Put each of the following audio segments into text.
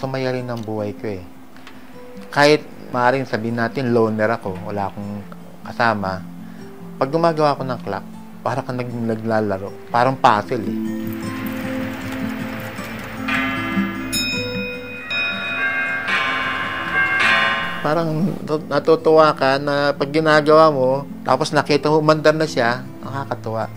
sumaya rin ang buhay ko eh. Kahit maaaring sabihin natin loner ako, wala akong kasama, pag gumagawa ko ng clock, para kang naglalaro, parang puzzle eh. Parang natutuwa ka na pag ginagawa mo, tapos nakita mo umandar na siya, nakakatuwa.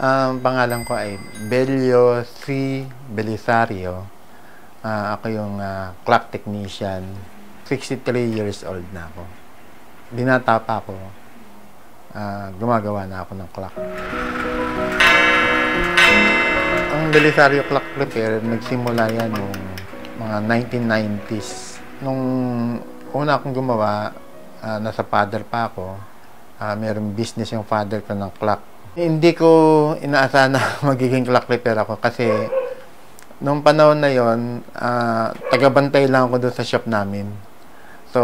Ang pangalan ko ay Belio C. Belisario. Ako yung clock technician. 63 years old na ako. Binata pa ako. Gumagawa na ako ng clock. Ang Belisario Clock Repair, nagsimula yan noong mga 1990s. Nung una akong gumawa, nasa father pa ako. Mayroong business yung father ko ng clock. Hindi ko inaasahan na magiging clock repair ako kasi nung panahon na yon, tagabantay lang ako doon sa shop namin. So,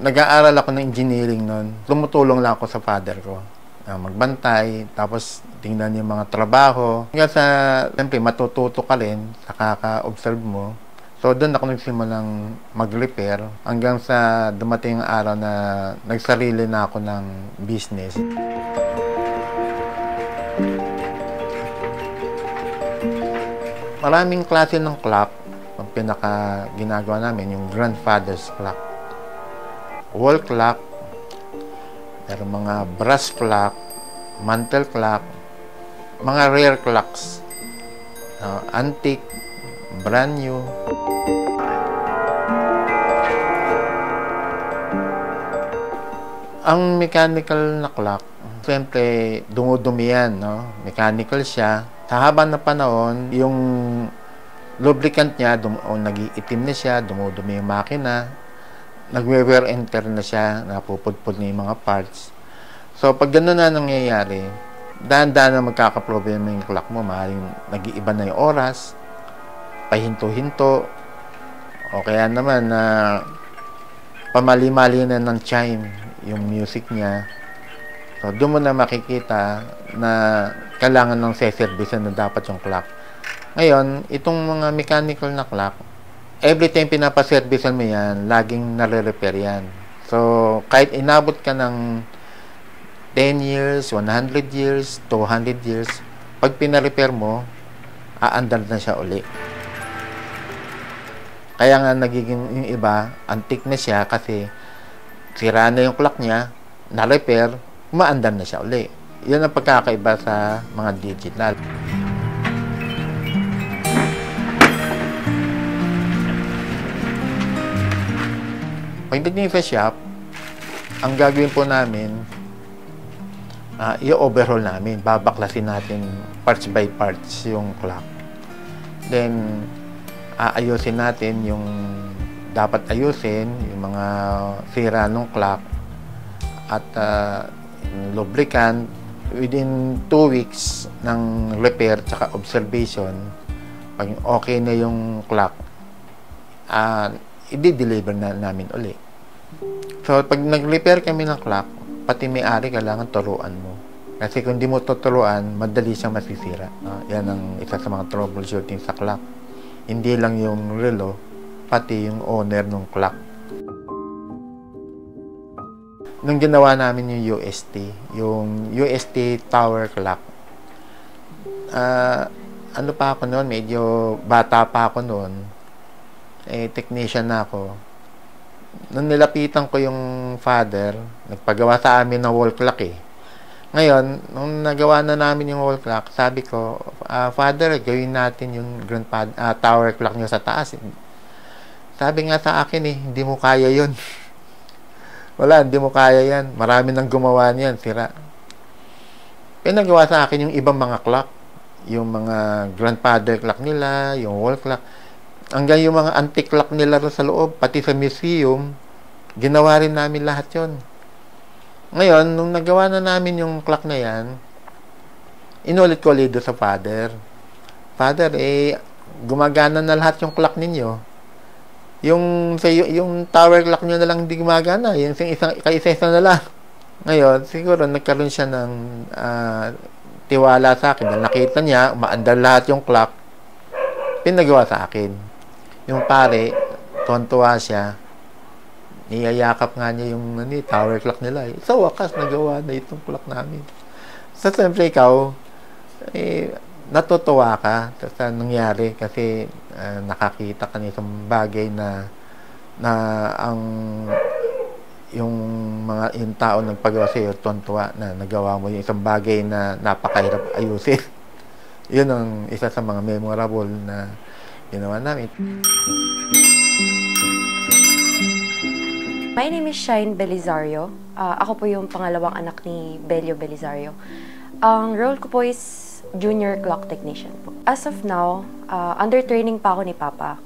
nag-aaral ako ng engineering noon. Tumutulong lang ako sa father ko. Magbantay, tapos tingnan yung mga trabaho. Hanggang sa, siyempre, matututo ka rin sa kaka-observe mo. So, doon ako nagsimulang mag-repair hanggang sa dumating ang araw na nagsarili na ako ng business. Maraming klase ng clock. Ang pinaka ginagawa namin, yung grandfather's clock. Wall clock, meron mga brass clock, mantle clock, mga rare clocks, antique, brand new. Ang mechanical na clock, siyempre dumudumi yan, no? Mechanical siya. Sa haba ng panahon, yung lubricant niya, nag-iitim na siya, dumudumi yung makina, nagwe-wear and tear na siya, napupudpud na yung mga parts. So, pag gano'n na nangyayari, dahan-dahan na magkakaproblema yung clock mo, maaaring nag-iiba na yung oras, pahinto-hinto, o kaya naman na pamali-mali na ng chime yung music niya. So, doon mo na makikita na kailangan ng se-servicean na dapat yung clock. Ngayon, itong mga mechanical na clock, every time pinapaservicean mo yan, laging nare-repair yan. So, kahit inabot ka ng 10 years, 100 years, 200 years, pag pina-repair mo, aandar na siya uli. Kaya nga nagiging yung iba, antique na siya kasi sira na yung clock niya, na-repair, umaandar na siya uli. Yan ang pagkakaiba sa mga digital. Pagdating sa shop, ang gagawin po namin, i-overhaul namin. Babaklasin natin parts by parts yung clock. Then, aayusin natin yung dapat ayusin, yung mga sira ng clock at lubricant. Within 2 weeks ng repair tsaka observation, pag okay na yung clock, i-deliver na namin uli. So, pag nag-repair kami ng clock, pati may-ari kailangan turuan mo. Kasi kung di mo tuturuan, madali siyang masisira. Yan ang isa sa mga troubleshooting sa clock. Hindi lang yung relo, pati yung owner ng clock. Nung ginawa namin yung UST tower clock, ano pa ako noon, medyo bata pa ako noon, technician na ako. Nung nilapitan ko yung father, nagpagawa sa amin ng wall clock eh. Ngayon, nung nagawa na namin yung wall clock, sabi ko, Father, gawin natin yung tower clock nyo sa taas. Sabi nga sa akin eh, hindi mo kaya yun. Wala, hindi mo kaya yan. Marami nang gumawa niyan, sira. Pinagawa sa akin yung ibang mga clock. Yung mga grandfather clock nila, yung wall clock. Hanggang yung mga antique clock nila rin sa loob, pati sa museum, ginawa rin namin lahat yon. Ngayon, nung nagawa na namin yung clock na yan, inulit ko ulit sa father. Father, gumagana na lahat yung clock ninyo. Yung tower clock nyo na lang hindi gumagana. Yung kaisa-isa na lang. Ngayon, siguro nagkaroon siya ng tiwala sa akin. Dahil nakita niya, umaandar lahat yung clock, pinagawa sa akin. Yung pare, tuwan-tuwa siya, niyayakap nga niya yung tower clock nila. Sa wakas, nagawa na itong clock namin. So, siyempre ikaw, natutuwa ka sa nangyari kasi nakakita ka ng isang bagay na yung tao nagpagawa sa iyo, tuwan-tuwa na nagawa mo yung isang bagay na napakahirap ayusin. Yun ang isa sa mga memorable na ginawa namin. My name is Shine Belizario. Ako po yung pangalawang anak ni Belio Belizario. Ang role ko po is junior clock technician po. As of now, under training pa ako ni Papa.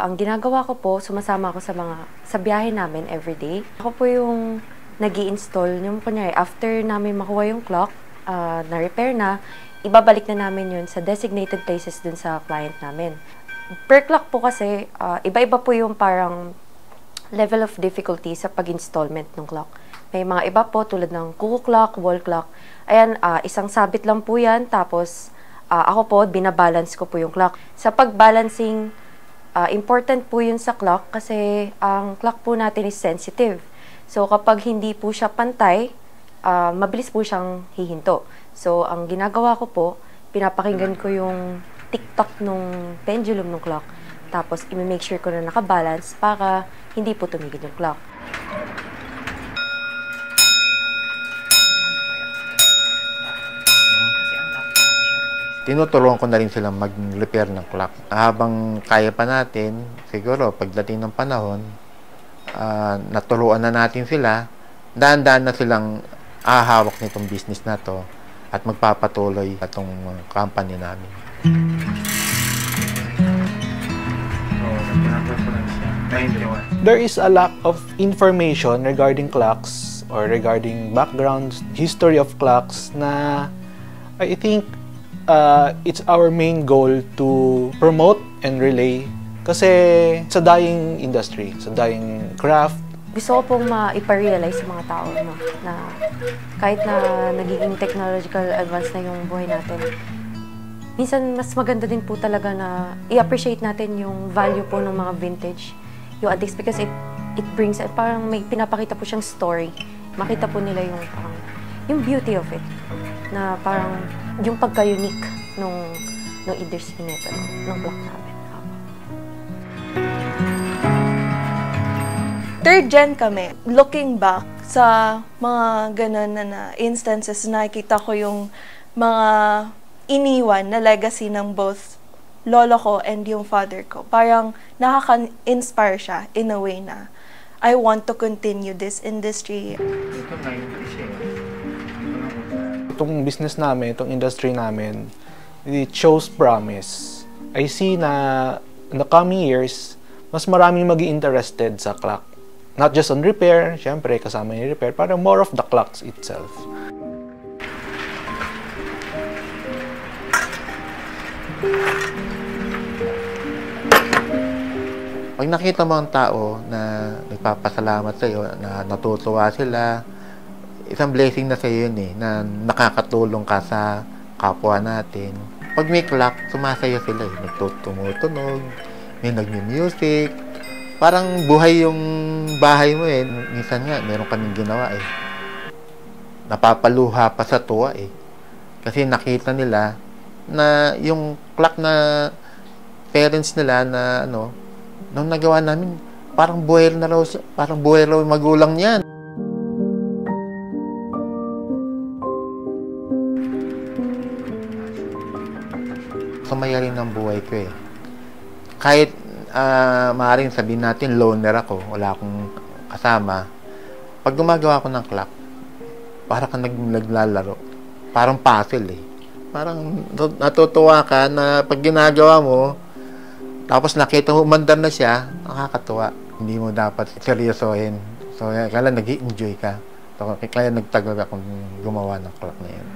Ang ginagawa ko po, sumasama ako sa biyahe namin everyday. Ako po yung nag-i-install, yung kunyari, after namin makuha yung clock, na-repair na, ibabalik na namin yun sa designated places dun sa client namin. Per clock po kasi, iba-iba po yung parang level of difficulty sa pag-installment ng clock. May mga iba po tulad ng cuckoo clock, wall clock. Ayan, isang sabit lang po yan, tapos ako po, binabalance ko po yung clock. Sa pag-balancing, important po yun sa clock kasi ang clock po natin is sensitive. So, kapag hindi po siya pantay, mabilis po siyang hihinto. So, ang ginagawa ko po, pinapakinggan ko yung tick-tock nung pendulum ng clock. Tapos, i-make sure ko na nakabalance para hindi po tumigil yung clock. Tinuturuan ko na rin silang mag-repair ng clock. Habang kaya pa natin, siguro pagdating ng panahon, naturuan na natin sila, dahan-dahan na silang ahawak nitong business na to at magpapatuloy itong company namin. There is a lack of information regarding clocks or regarding backgrounds, history of clocks na I think it's our main goal to promote and relay kasi sa dying industry, sa dying craft. Gusto ko pong ipa-realize sa mga tao na kahit na nagiging technological advance na yung buhay natin, minsan mas maganda din po talaga na i-appreciate natin yung value po ng mga vintage, yung antiques, because it brings, parang may pinapakita po siyang story. Makita po nila yung beauty of it, na parang yung pagka-unique nung industry nito, ng block namin. Third gen kami. Looking back sa mga ganun na instances, nakikita ko yung mga iniwan na legacy ng both lolo ko and yung father ko. Parang nakaka-inspire siya in a way na I want to continue this industry. Itong business namin, itong industry namin, it shows promise. I see na in the coming years, mas maraming maging interested sa clock. Not just on repair, syempre kasama yung repair, parang more of the clocks itself. Pag nakita mo ang tao na nagpapasalamat sa iyo, na natutuwa sila, isang blessing na sa iyo yun na nakakatulong ka sa kapwa natin. Pag may clock, sumasayo sila nagtutumutunog, may nagmi-music, parang buhay yung bahay mo Minsan nga, meron kaming ginawa napapaluha pa sa tuwa Kasi nakita nila na yung clock na parents nila na nung nagawa namin, parang buhay na raw yung magulang niyan. Sumaya rin ang buhay ko Kahit maaaring sabihin natin loner ako, wala akong kasama. Pag gumagawa ko ng clock, para kang naglalaro. Parang puzzle Parang natutuwa ka na pag ginagawa mo, tapos nakita mo umandar na siya, nakakatuwa. Hindi mo dapat seryosohin. So, kaya nag-i-enjoy ka. So, kaya nagtagal akong gumawa ng clock na yun.